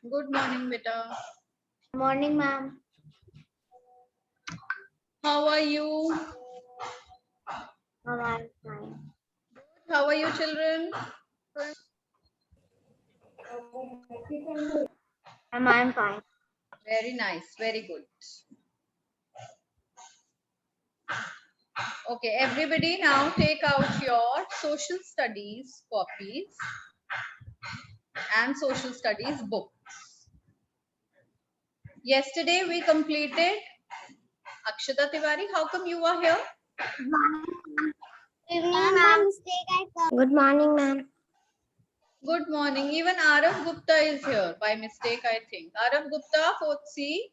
Good morning, beta. Morning, ma'am. How are you? Ma'am, I'm fine. How are you, children? Ma'am, I'm fine. Very nice, very good. Okay, everybody now take out your social studies copies and social studies books. Yesterday we completed Akshata Tiwari. How come you are here? Good morning, ma'am. Good morning, ma'am. Good morning. Even Arav Gupta is here by mistake, I think. Arav Gupta, 4th C.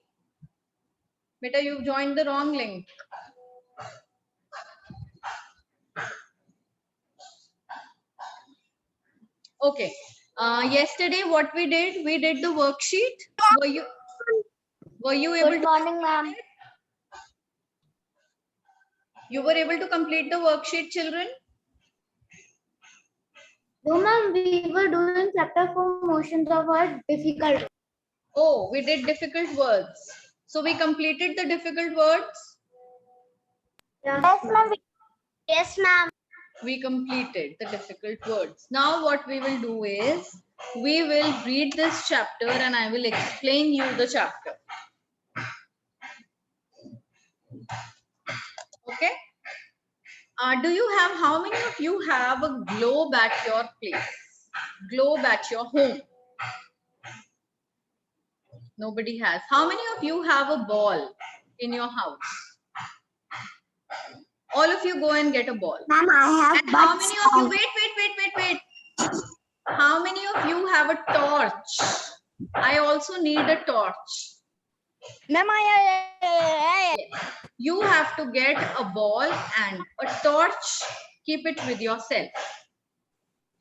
Beta, you've joined the wrong link. Okay. Yesterday, what we did the worksheet. Were you able Good to? morning, ma'am. You were able to complete the worksheet, children? No, ma'am, we were doing chapter 4 motions of a difficult. Oh, we did difficult words. So we completed the difficult words. Yes, ma'am. Yes, ma'am. We completed the difficult words. Now what we will do is we will read this chapter and I will explain you the chapter. Okay? Do you have, how many of you have a globe at your place? Globe at your home? Nobody has. How many of you have a ball in your house? All of you go and get a ball. Ma'am, I have. And how many of you, wait. How many of you have a torch? I also need a torch. Ma'am, You have to get a ball and a torch. Keep it with yourself.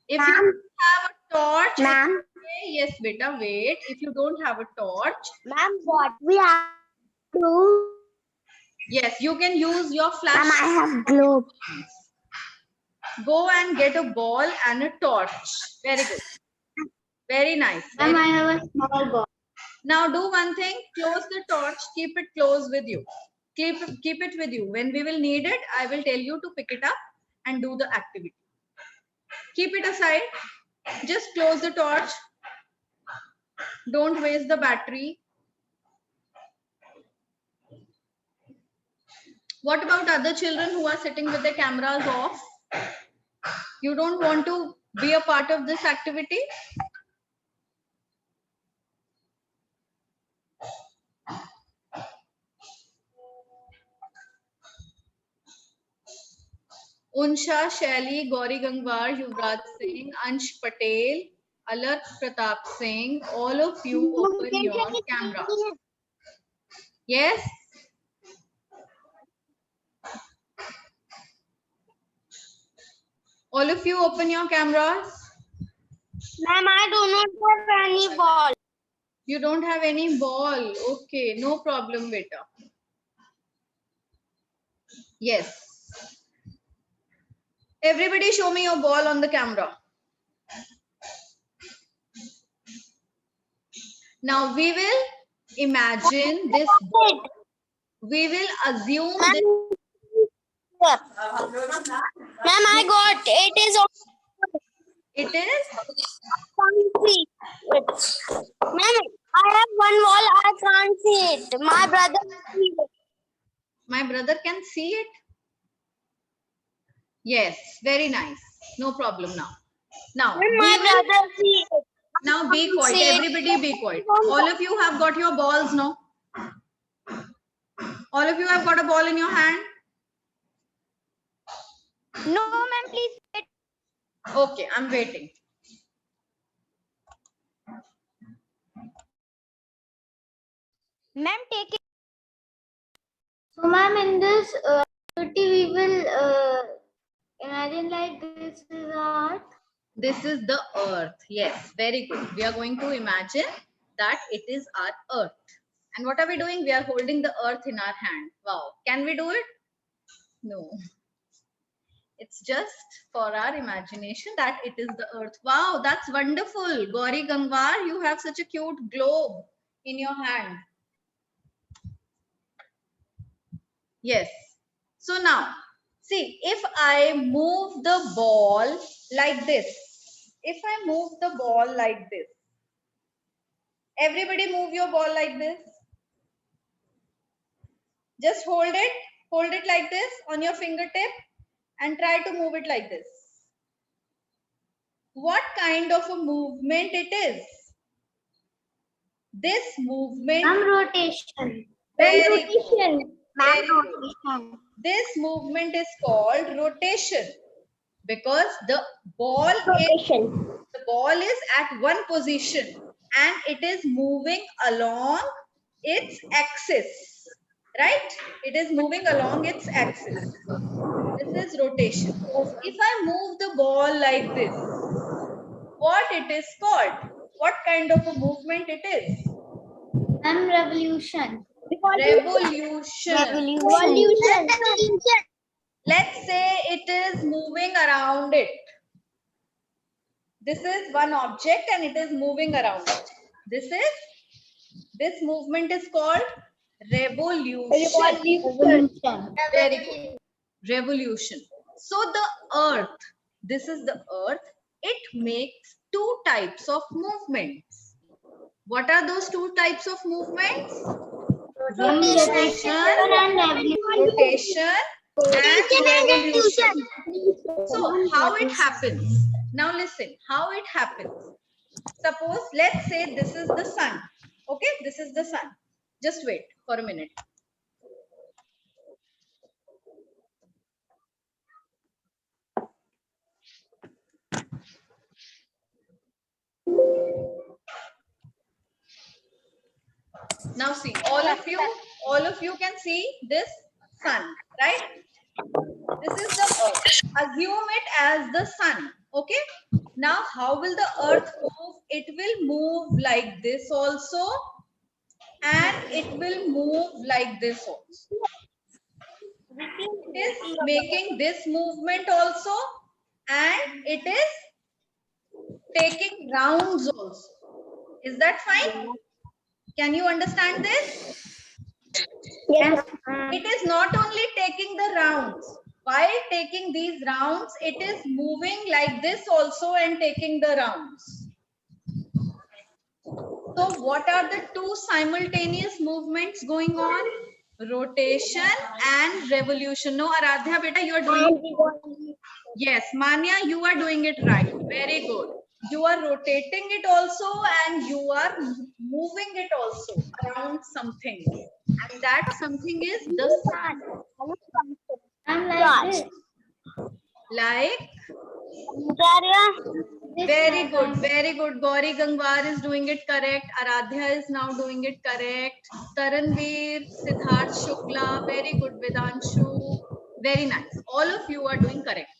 If you have a torch, Ma'am. Yes, beta, wait. If you don't have a torch, Ma'am, what we have to do? yes, you can use your flash. Ma'am, I have globe. Go and get a ball and a torch. Very good. Very nice. Ma'am, I have a small ball. Now do one thing. Close the torch. Keep it close with you. Keep it with you. When we will need it, I will tell you to pick it up and do the activity. Keep it aside. Just close the torch. Don't waste the battery. What about other children who are sitting with their cameras off? You don't want to be a part of this activity? Unsha, Shaili, Gauri Gangwar, Yuvraj Singh, Ansh Patel, Alark Pratap Singh, all of you open your camera. Yes? All of you open your cameras. Ma'am, I do not have any ball. You don't have any ball. Okay, no problem, beta. Yes. Everybody show me your ball on the camera. Now we will imagine this ball. We will assume this. Ma'am, I got it is on. It is? Can't see it. Ma'am, I have one wall. I can't see it. My brother see it. My brother can see it? Yes, very nice. No problem now. Now, My brother see it. Now be quiet. Everybody be quiet. All of you have got your balls, no? All of you have got a ball in your hand? No, ma'am, please wait. Okay, I'm waiting. Ma'am, take it. So, ma'am, in this activity, we will imagine like this is Earth. This is the earth. Yes, very good. We are going to imagine that it is our earth. And what are we doing? We are holding the earth in our hand. Wow. Can we do it? No. It's just for our imagination that it is the earth. Wow, that's wonderful. Gauri Gangwar, you have such a cute globe in your hand. Yes. So now, see, if I move the ball like this, if I move the ball like this, everybody move your ball like this. Just hold it like this on your fingertip and try to move it like this. What kind of a movement it is? This movement. Rotation. Very good. Rotation. Very good. Rotation. This movement is called rotation because the ball is at one position and it is moving along its axis, right? It is moving along its axis. This is rotation. If I move the ball like this, what it is called? What kind of a movement it is? Revolution. Revolution. Let's say it is moving around it. This is one object and it is moving around it. This movement is called revolution. Very good. Revolution. So the earth, this is the earth, it makes two types of movements. What are those two types of movements? Rotation and revolution. So how it happens? Now listen, how it happens. Suppose, let's say this is the sun. Okay, this is the sun. Just wait for a minute. Now see, all of you can see this sun, right? This is the earth. Assume it as the sun. Okay. Now, how will the earth move? It will move like this also, and it will move like this also. It is making this movement also, and it is taking rounds also. Is that fine? Can you understand this? Yes. It is not only taking the rounds. While taking these rounds, it is moving like this also and taking the rounds. So what are the two simultaneous movements going on? Rotation and revolution. No, Aradhya, beta, you are doing it. Yes, Manya, you are doing it right. Very good. You are rotating it also and you are moving it also around something. And that something is the sun. Like this. Like? Very good, very good. Gauri Gangwar is doing it correct. Aradhya is now doing it correct. Taranveer, Siddharth Shukla, very good. Vedanshu, very nice. All of you are doing correct.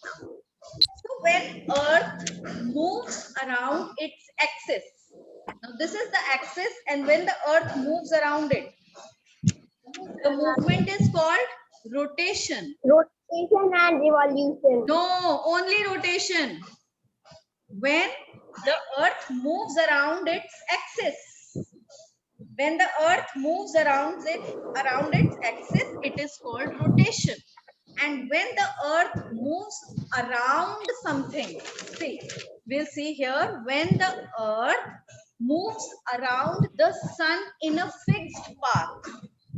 So when Earth moves around its axis, now this is the axis, and when the Earth moves around it, the movement is called rotation. Rotation and revolution. No, only rotation. When the earth moves around its axis, when the earth moves around its axis, it is called rotation. And when the earth moves around something, see, we'll see here, when the earth moves around the sun in a fixed path,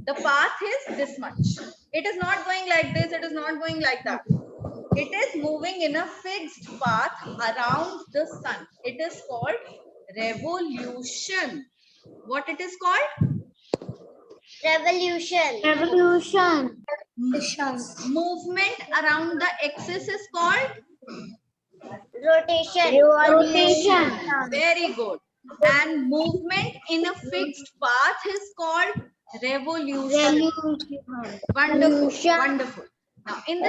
the path is this much. It is not going like this, it is not going like that. It is moving in a fixed path around the sun. It is called revolution. What it is called? Revolution. Revolution. Movement around the axis is called Rotation. rotation. Very good. And movement in a fixed path is called revolution. Wonderful. Wonderful. Now, in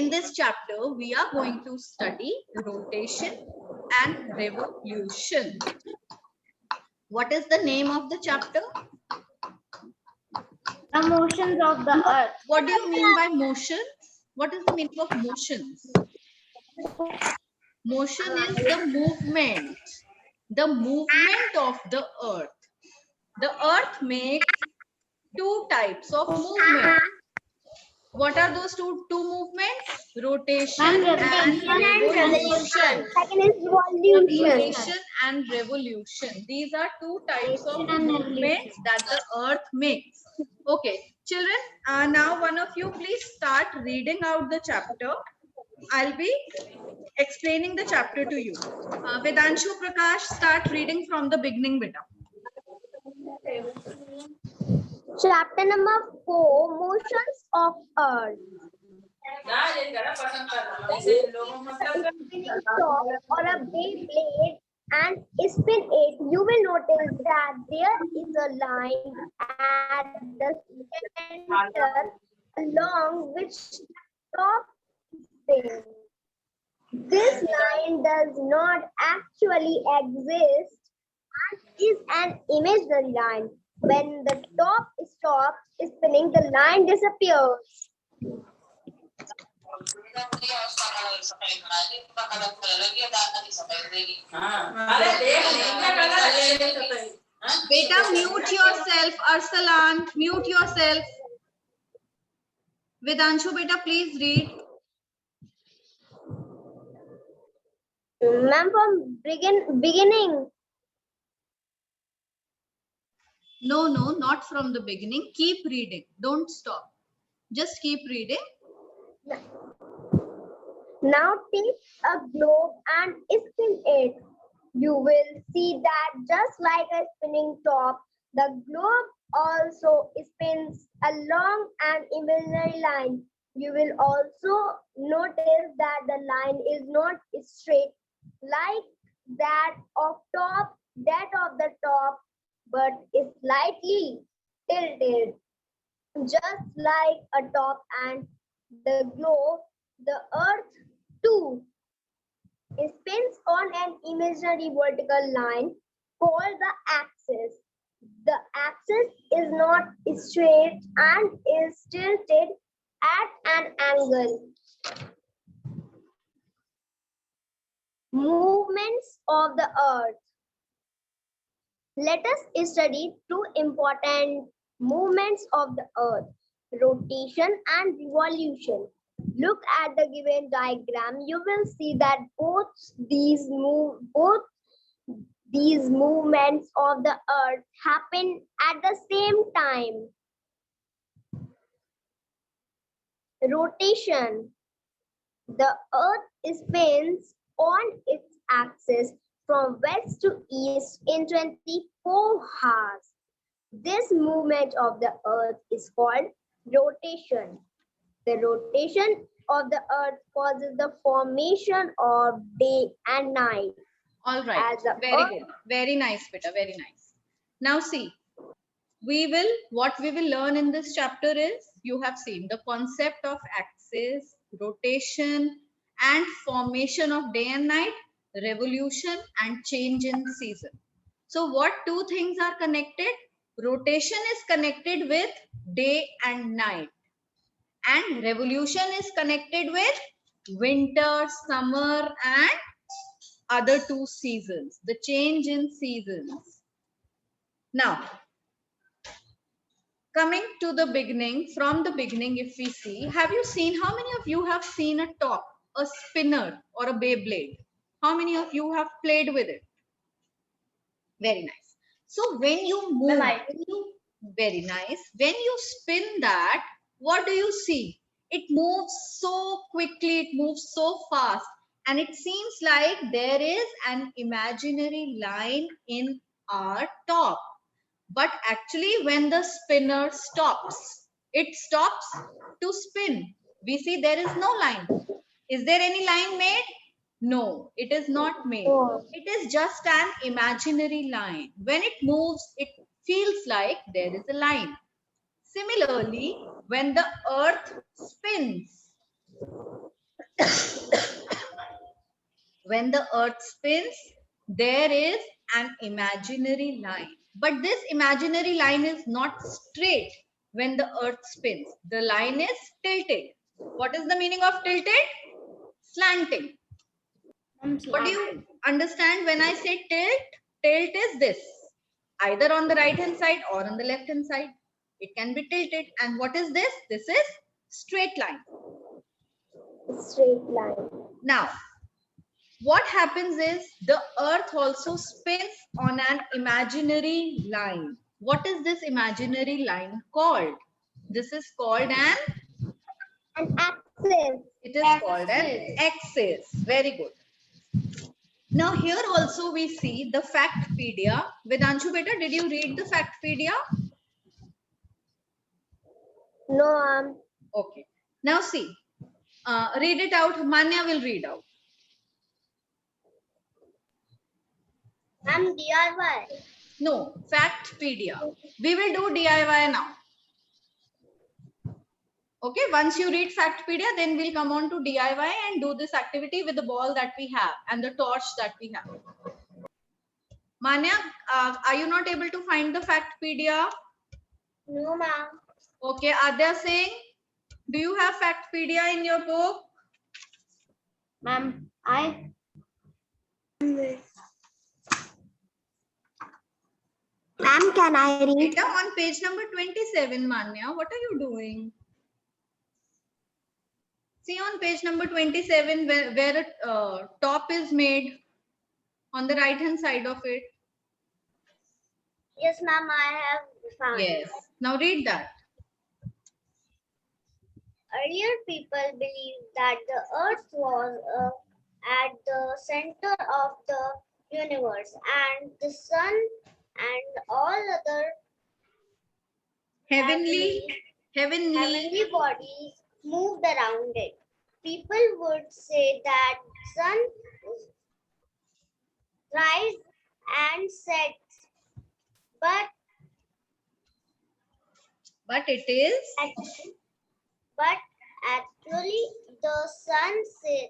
this chapter, we are going to study rotation and revolution. What is the name of the chapter? The motions of the earth. What do you mean by motion? What is the meaning of motions? Motion is the movement of the earth. The earth makes two types of movement. What are those two movements? Rotation Ma'am, and rotation and revolution. revolution. Second is revolution. Rotation and revolution. These are two types of Rotation and movements revolution. that the earth makes. Okay, children, now one of you please start reading out the chapter. I'll be explaining the chapter to you. Vedanshu Prakash, start reading from the beginning, beta. Chapter number 4, Motions of Earth. Spinning top or a blade and spin it, you will notice that there is a line at the center along which top spins. This line does not actually exist and is an imaginary line. When the top stops spinning, the line disappears. Beta, mute yourself. Arsalan, mute yourself. Vedanshu, beta, please read. Ma'am, from beginning. No, not from the beginning. Keep reading. Don't stop. Just keep reading. Now take a globe and spin it. You will see that just like a spinning top, the globe also spins along an imaginary line. You will also notice that the line is not straight like that of the top, but is slightly tilted, just like a top and the globe. The earth too spins on an imaginary vertical line called the axis. The axis is not straight and is tilted at an angle. Movements of the earth. Let us study two important movements of the earth: rotation and revolution. Look at the given diagram. You will see that both these movements of the earth happen at the same time. Rotation. The earth spins on its axis from west to east in 24 hours. This movement of the earth is called rotation. The rotation of the earth causes the formation of day and night. All right. Very good. Very nice, beta. Very nice. Now see, what we will learn in this chapter is, you have seen the concept of axis, rotation, and formation of day and night, revolution, and change in season. So what two things are connected? Rotation is connected with day and night, and revolution is connected with winter, summer, and other two seasons, the change in seasons. Now, coming to the beginning, from the beginning, if we see, have you seen, how many of you have seen a top, a spinner, or a Beyblade? How many of you have played with it? Very nice. So when you move, very nice. When you spin that, what do you see? It moves so quickly, it moves so fast, and it seems like there is an imaginary line in our top. But actually, when the spinner stops, it stops to spin. We see there is no line. Is there any line made? No, it is not made. It is just an imaginary line. When it moves, it feels like there is a line. Similarly, when the earth spins, there is an imaginary line. But this imaginary line is not straight when the earth spins. The line is tilted. What is the meaning of tilted? Slanting. What do you understand when I say tilt? Tilt is this, either on the right hand side or on the left hand side. It can be tilted. And what is this? This is straight line. Straight line. Now, what happens is the earth also spins on an imaginary line. What is this imaginary line called? This is called An axis. it is called an axis. Very good. Now here also we see the Factpedia. Vedanshu beta, did you read the Factpedia? No, Okay. Now see, read it out. Manya will read out. DIY. No, Factpedia. We will do DIY now. Okay, once you read Factpedia, then we'll come on to DIY and do this activity with the ball that we have and the torch that we have. Manya, are you not able to find the Factpedia? No, ma'am. Okay, Adya Singh, do you have Factpedia in your book? Ma'am, Ma'am, can I read? Beta, on page number 27, Manya, what are you doing? See on page number 27 where a top is made on the right hand side of it. Yes, ma'am, I have found. Yes. Now read that. Earlier, people believed that the Earth was at the center of the universe, and the sun and all other Heavenly heavenly bodies moved around it. People would say that sun rises and sets, but it is but actually the sun stays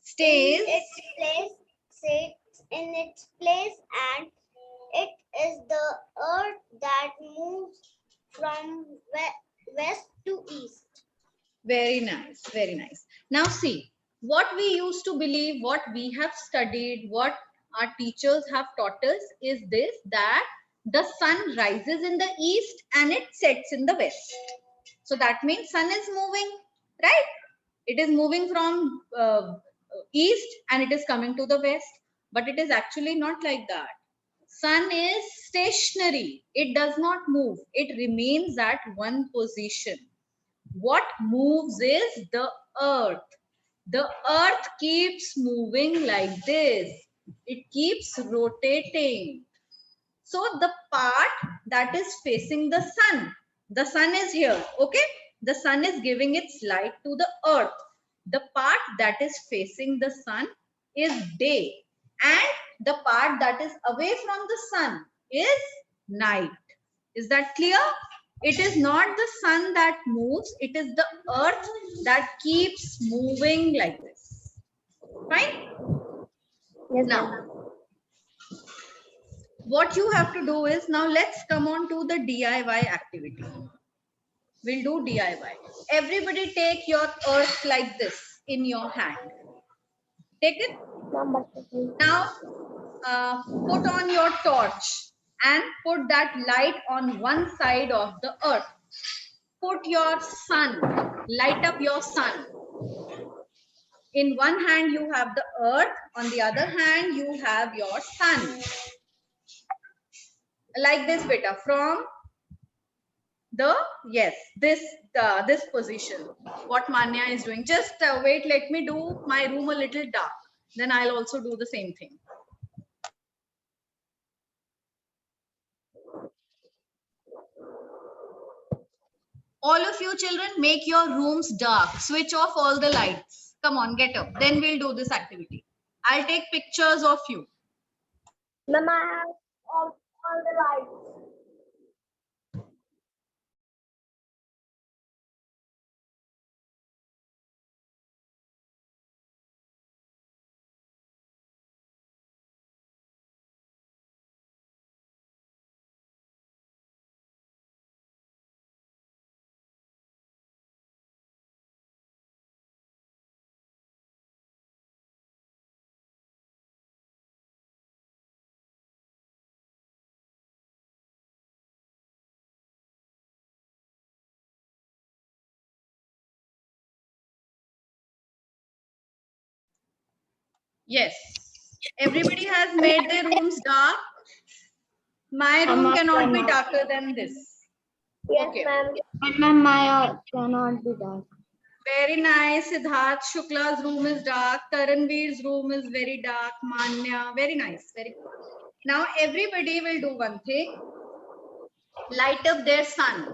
sits in its place, and it is the earth that moves from west to east. very nice, very nice. Now see, what we used to believe, what we have studied, what our teachers have taught us is this, that the sun rises in the east and it sets in the west. So that means sun is moving, right? It is moving from east and it is coming to the west, but it is actually not like that. Sun is stationary. It does not move. It remains at one position. What moves is the earth. The earth keeps moving like this. It keeps rotating. So the part that is facing the sun is here, okay? The sun is giving its light to the earth. The part that is facing the sun is day, and the part that is away from the sun is night. Is that clear? It is not the sun that moves, it is the earth that keeps moving like this. Fine? Yes, Now, what you have to do is, now let's come on to the DIY activity. We'll do DIY. Everybody take your earth like this in your hand. Take it. Now, put on your torch and put that light on one side of the earth. Put your sun, light up your sun. In one hand you have the earth, on the other hand you have your sun. Like this, beta, from the this position. What Manya is doing, just wait, let me do my room a little dark, then I'll also do the same thing. All of you children, make your rooms dark, switch off all the lights. Come on, get up, then we'll do this activity. I'll take pictures of you. Mama, I have all the lights. Yes. Everybody has made their rooms dark. My room cannot be darker than this. Yes, Okay. ma'am. Ma'am, my cannot be dark. Very nice. Siddharth Shukla's room is dark. Taranveer's room is very dark. Manya, very nice. Very good. Now everybody will do one thing. Light up their sun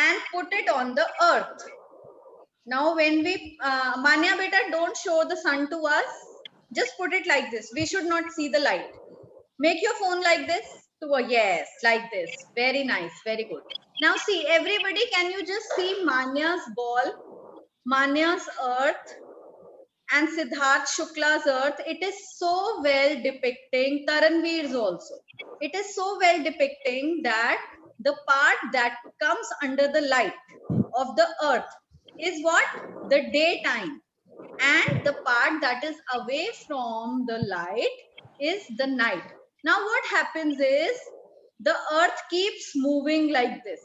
and put it on the earth. Now when we, Manya beta, don't show the sun to us. Just put it like this. We should not see the light. Make your phone like this. To a yes, like this. Very nice. Very good. Now see, everybody, can you just see Manya's ball, Manya's earth, and Siddharth Shukla's earth? It is so well depicting Taranveer's also. It is so well depicting that the part that comes under the light of the earth is what? The daytime. And the part that is away from the light is the night. Now what happens is the earth keeps moving like this,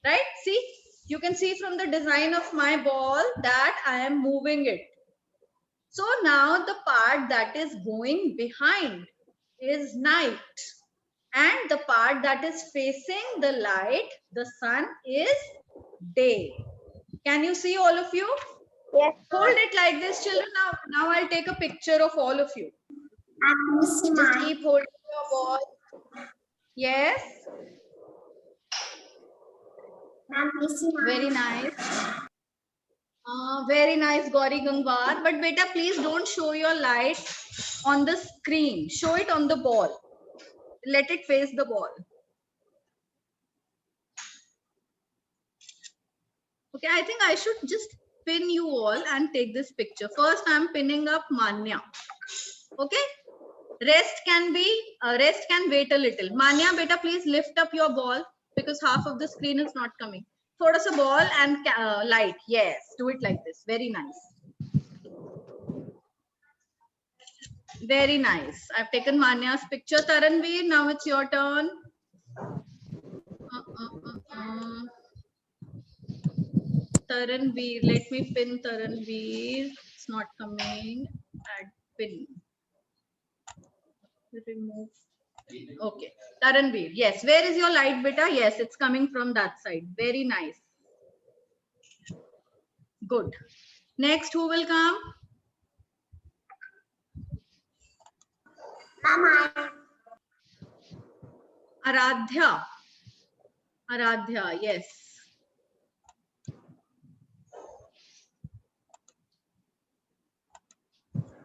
right? See, you can see from the design of my ball that I am moving it. So now the part that is going behind is night, and the part that is facing the light, the sun, is day. Can you see, all of you? Yes. Hold it like this, children. Now I'll take a picture of all of you. Just keep holding your ball. Yes. Very nice. Very nice, Gauri Gangwar. But beta, please don't show your light on the screen. Show it on the ball. Let it face the ball. Okay, I think I should just pin you all and take this picture. First, I'm pinning up Manya. Okay. Rest can wait a little. Manya, beta, please lift up your ball because half of the screen is not coming. Thoda sa ball and light. Yes, do it like this. Very nice. Very nice. I've taken Manya's picture. Taranveer, now it's your turn. Taranveer, let me pin Taranveer. It's not coming. Add pin. Remove. Okay. Taranveer, yes. Where is your light, beta? Yes, it's coming from that side. Very nice. Good. Next, who will come? Aradhya. Aradhya, yes.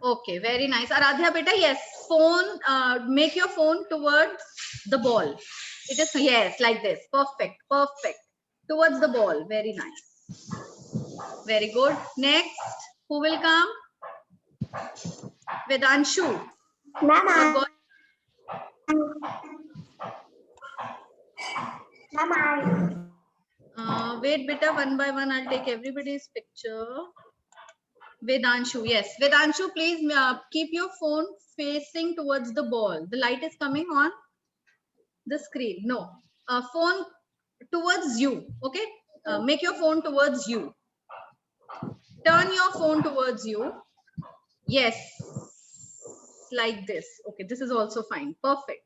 Okay, very nice. Aradhya beta, yes. Phone, make your phone towards the ball. It is, yes, like this. Perfect, perfect. Towards the ball. Very nice. Very good. Next, who will come? Vedanshu. Mama. Wait, beta, one by one, I'll take everybody's picture. Vedanshu, yes. Vedanshu, please keep your phone facing towards the ball. The light is coming on the screen. No, phone towards you. Okay, make your phone towards you. Turn your phone towards you. Yes, like this. Okay, this is also fine. Perfect.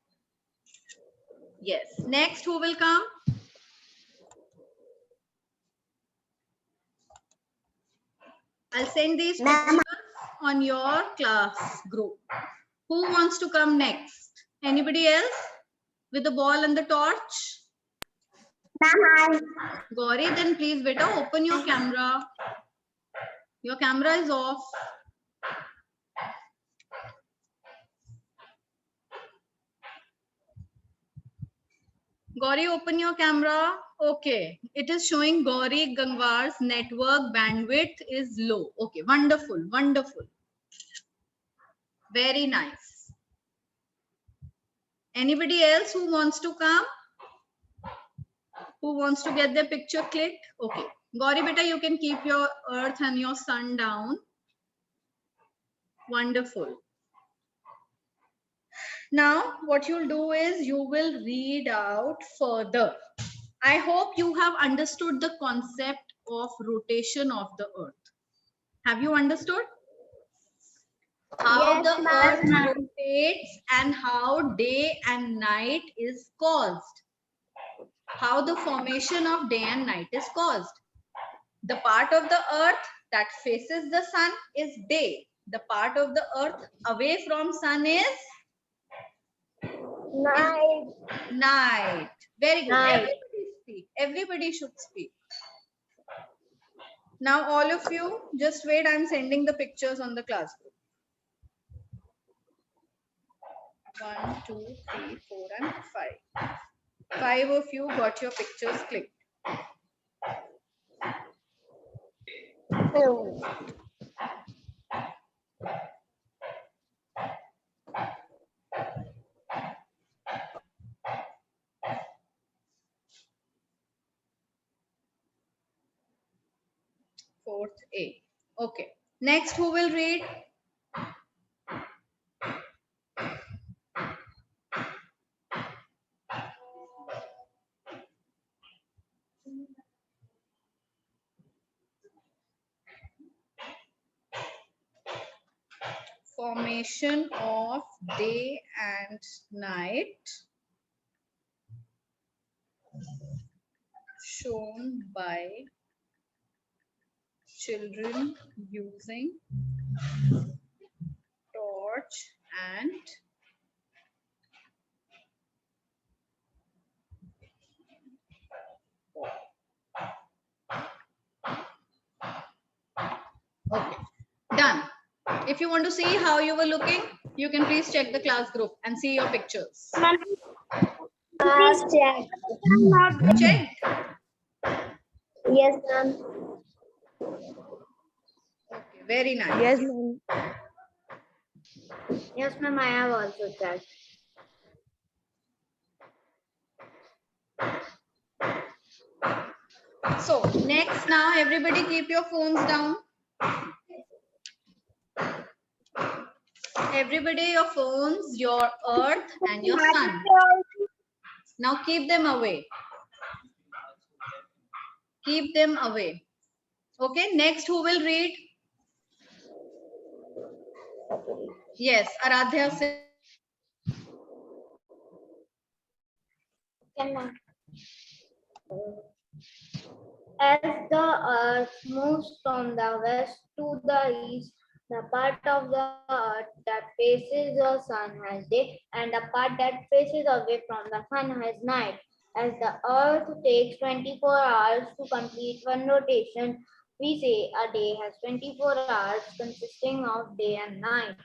Yes. Next, who will come? I'll send these pictures on your class group. Who wants to come next? Anybody else with the ball and the torch? Gauri, then please beta open your camera. Your camera is off. Gauri, open your camera. Okay, it is showing Gauri Gangwar's network bandwidth is low. Okay, wonderful, wonderful. Very nice. Anybody else who wants to come? Who wants to get their picture clicked? Okay. Gauri beta, you can keep your earth and your sun down. Wonderful. Now, what you'll do is you will read out further. I hope you have understood the concept of rotation of the earth. Have you understood? How Yes, the ma'am. earth rotates and how day and night is caused. How the formation of day and night is caused. The part of the earth that faces the sun is day. The part of the earth away from sun is Night. night. Very good. Night. Everybody speak. Everybody should speak. Now all of you, just wait. I'm sending the pictures on the class group. 1, 2, 3, 4, and 5. 5 of you got your pictures clicked. Oh. Fourth A. Okay. Next, who will read? Formation of day and night shown by children using torch and okay, done. If you want to see how you were looking, you can please check the class group and see your pictures. Please check. Checked? Yes, ma'am. Okay, very nice. Yes, ma'am. Yes, ma'am. I have also checked. So next, now everybody keep your phones down. Everybody, your phones, your earth and your sun. Now keep them away. Keep them away. Okay, next who will read? Yes, Aradhya said. As the earth moves from the west to the east, the part of the earth that faces the sun has day, and the part that faces away from the sun has night. As the earth takes 24 hours to complete one rotation, we say a day has 24 hours consisting of day and night.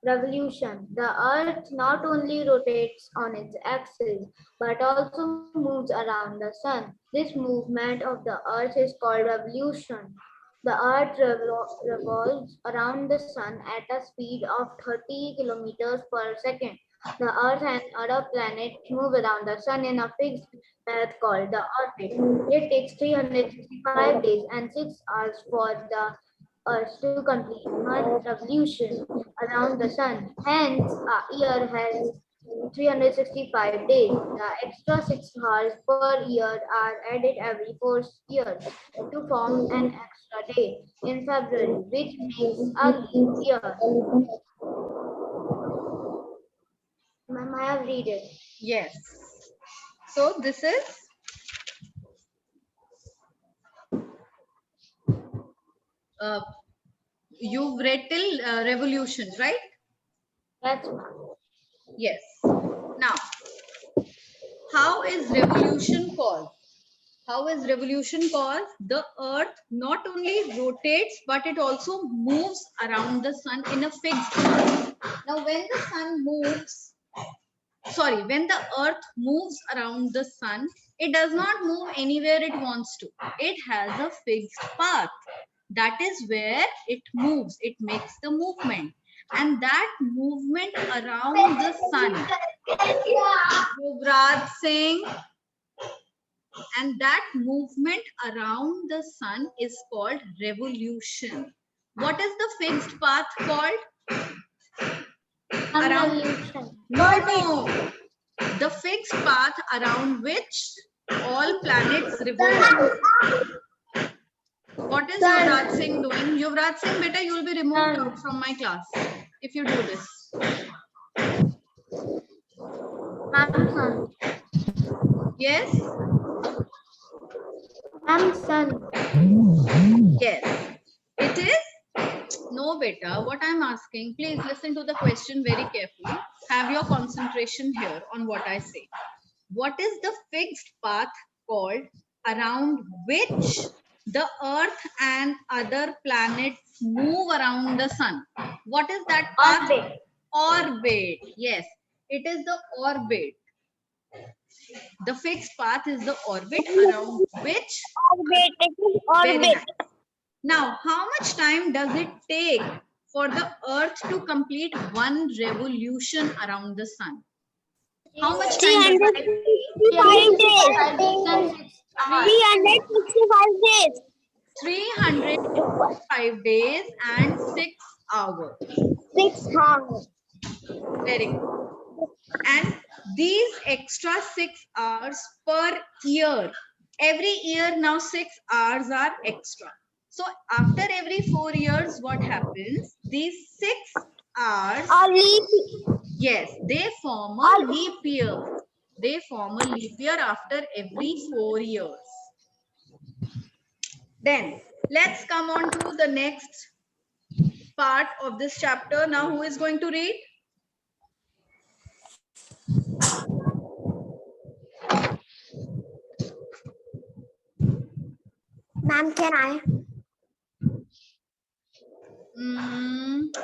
Revolution. The earth not only rotates on its axis, but also moves around the sun. This movement of the earth is called revolution. The earth revolves around the sun at a speed of 30 kilometers per second. The earth and other planets move around the sun in a fixed path called the orbit. It takes 365 days and 6 hours for the earth to complete one revolution around the sun. Hence, a year has 365 days. The extra 6 hours per year are added every 4 years to form an extra day in February, which makes a leap year. Ma'am, I have read it. Yes. So this is you've read till revolution, right? That's ma'am. Yes. Now, how is revolution caused? How is revolution caused? The earth not only rotates, but it also moves around the sun in a fixed path. Now, when the sun moves, when the earth moves around the sun, it does not move anywhere it wants to. It has a fixed path. That is where it moves. It makes the movement. And that movement around the sun, Yuvraj Singh, and that movement around the sun is called revolution. What is the fixed path called? Around no, the fixed path around which all planets revolve. What is Yuvraj Singh doing? Yuvraj Singh, beta, you will be removed out from my class if you do this. Ma'am, sun. Yes? Ma'am, sun. Yes. It is? No, beta. What I'm asking, please listen to the question very carefully. Have your concentration here on what I say. What is the fixed path called around which the Earth and other planets move around the sun? What is that path? Orbit. Orbit. Yes, it is the orbit. The fixed path is the orbit around which. Orbit. It is Very orbit. nice. Now, how much time does it take for the Earth to complete one revolution around the sun? How much time does it take? 365 days. 365 days. 305 days and 6 hours. 6 hours. Very good. And these extra 6 hours per year, every year now 6 hours are extra. So after every 4 years, what happens? These 6 hours, yes, they form a leap year. They form a leap year after every 4 years. Then let's come on to the next part of this chapter. Now, who is going to read? Ma'am, can I?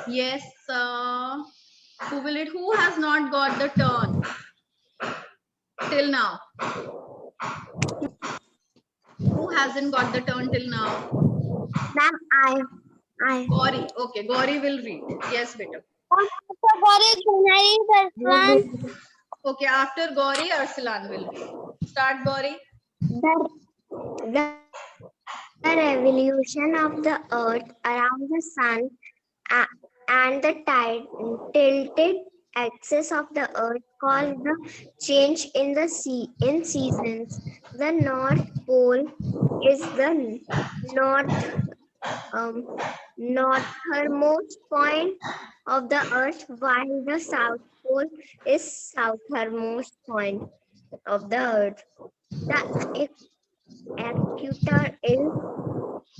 Yes, who will it? Who has not got the turn till now? Who hasn't got the turn till now? Ma'am, I. Gauri. Okay, Gauri will read. Yes, beta. Okay, after Gauri, Arsalan will read. Start, Gauri. The revolution of the earth around the sun and the tilted axis of the earth called the change in the seasons. The north pole is the northernmost point of the earth, while the south pole is southernmost point of the earth. The equator is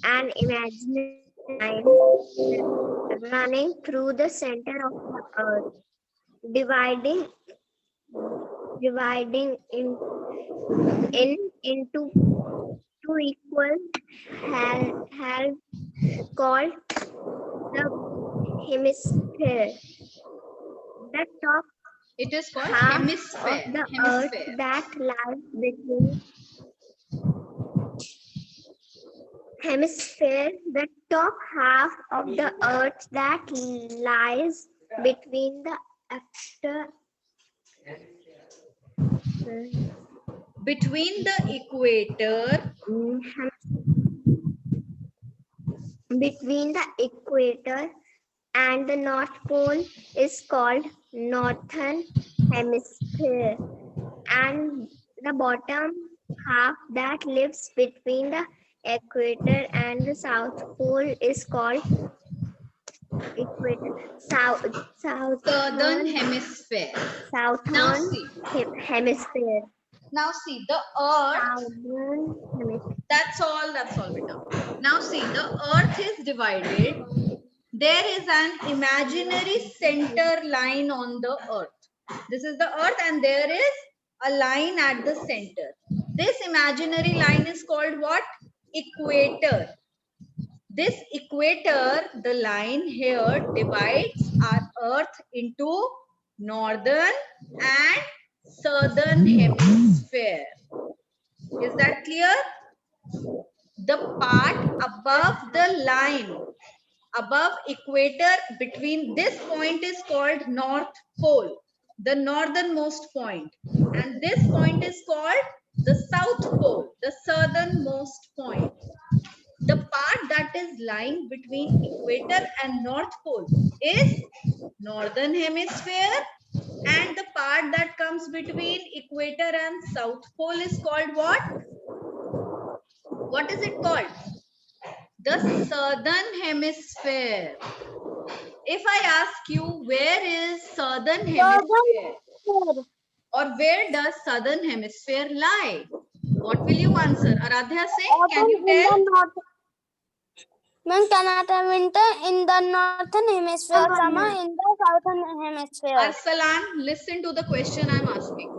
an imaginary line running through the center of the earth, dividing into two equal halves called the hemisphere. The top It is called half hemisphere. of the Hemisphere. earth that lies between hemisphere, the top half of the earth that lies between the after Between the equator. between the equator and the north pole is called northern hemisphere, and the bottom half that lives between the equator and the south pole is called Southern hemisphere. Now southern see. hemisphere. Now see the earth. That's all beta. Now see, the earth is divided. There is an imaginary center line on the earth. This is the earth and there is a line at the center. This imaginary line is called what? Equator. This equator, the line here, divides our earth into northern and southern hemisphere. Is that clear? The part above the line, above equator, between this point is called North Pole, the northernmost point. And this point is called the South Pole, the southernmost point. The part that is lying between equator and North Pole is northern hemisphere, and the part that comes between equator and South Pole is called what? What is it called? The southern hemisphere. If I ask you, where is southern hemisphere? Or where does southern hemisphere lie? What will you answer? Aradhya Singh, can you tell? Ma'am, Canada winter in the northern hemisphere, summer in the southern hemisphere. Arsalan, listen to the question I'm asking.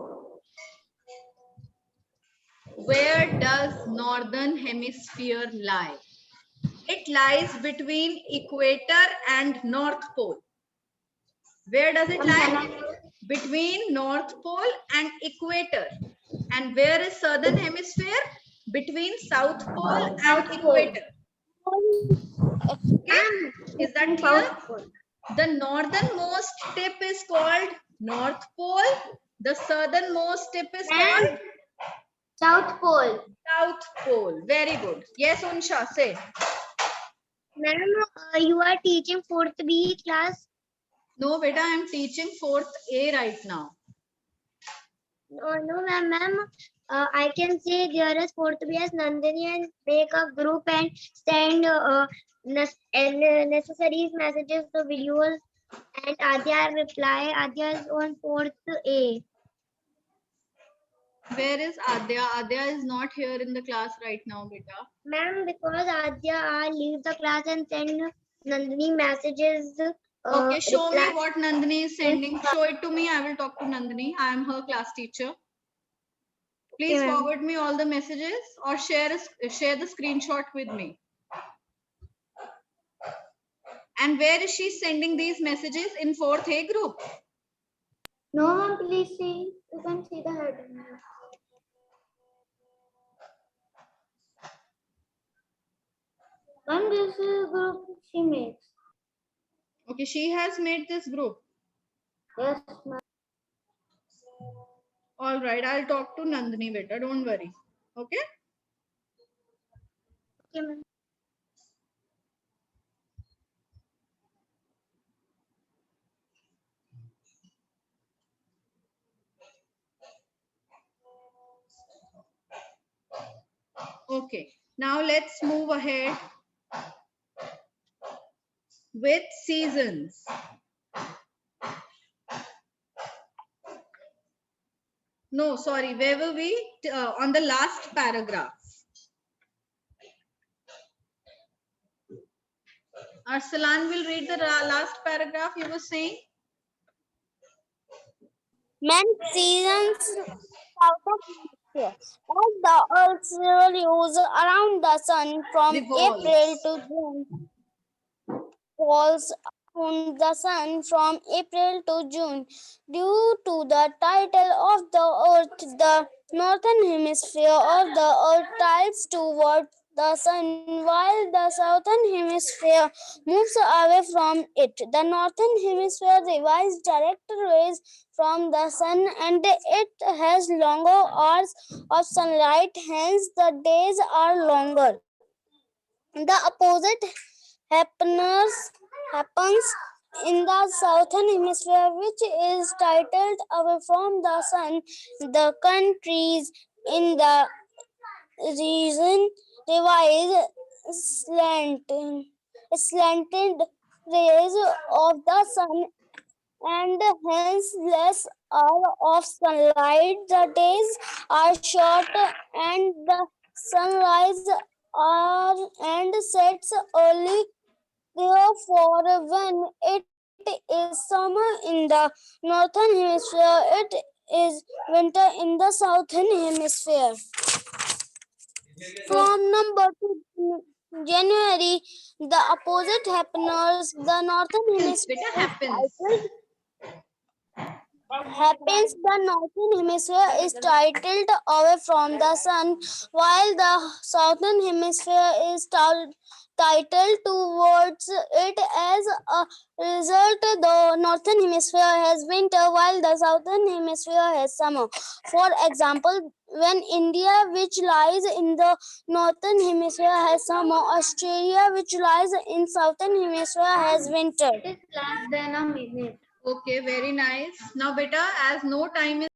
Where does northern hemisphere lie? It lies between equator and north pole. Where does it lie? Between north pole and equator. And where is southern hemisphere? Between south pole and equator. Okay? Is that clear? The northernmost tip is called North Pole. The southernmost tip is called South Pole. South Pole. Very good. Yes, Unsha, say. Ma'am, you are teaching 4th B class? No, beta, I am teaching 4th A right now. No, ma'am. I can say there is 4th B as Nandini and make a group and send necessary messages to videos and Adya reply. Adya is on 4th A. Where is Adya? Adya is not here in the class right now, beta. Ma'am, because Adya leave the class and send Nandini messages. Okay, show me reply. what Nandini is sending. Show it to me. I will talk to Nandini. I am her class teacher. Please Okay, ma'am. forward me all the messages or share the screenshot with me. And where is she sending these messages? In 4th A group. No, ma'am, please see. You can see the heading. Ma'am, this is group she makes. Okay, she has made this group. Yes, ma'am. All right, I'll talk to Nandini beta. Don't worry. Okay. Okay, ma'am. Okay. Now let's move ahead with seasons. No, sorry. Where were we? On the last paragraph. Arsalan will read the last paragraph you were saying. Ma'am, seasons south of hemisphere. As the Earth's revolves around the sun from Revolves. April to June. Falls around the sun from April to June. Due to the title of the Earth, the northern hemisphere of the Earth tilts toward the sun, while the southern hemisphere moves away from it. The northern hemisphere receives direct rays from the sun and it has longer hours of sunlight, hence the days are longer. The opposite happens in the southern hemisphere, which is tilted away from the sun. The countries in the region revise slanted rays of the sun and hence less hour of sunlight. The days are short and the sunrise are and sets early. Therefore, when it is summer in the northern hemisphere, it is winter in the southern hemisphere. From number to January, the opposite happens. The northern hemisphere Beta is happens. titled happens the northern hemisphere is tilted away from the sun, while the southern hemisphere is tilted towards it. As a result, the northern hemisphere has winter, while the southern hemisphere has summer. For example, when India, which lies in the northern hemisphere, has summer, Australia, which lies in southern hemisphere, has winter. It is less than a minute. Okay, very nice. Now, beta, as no time is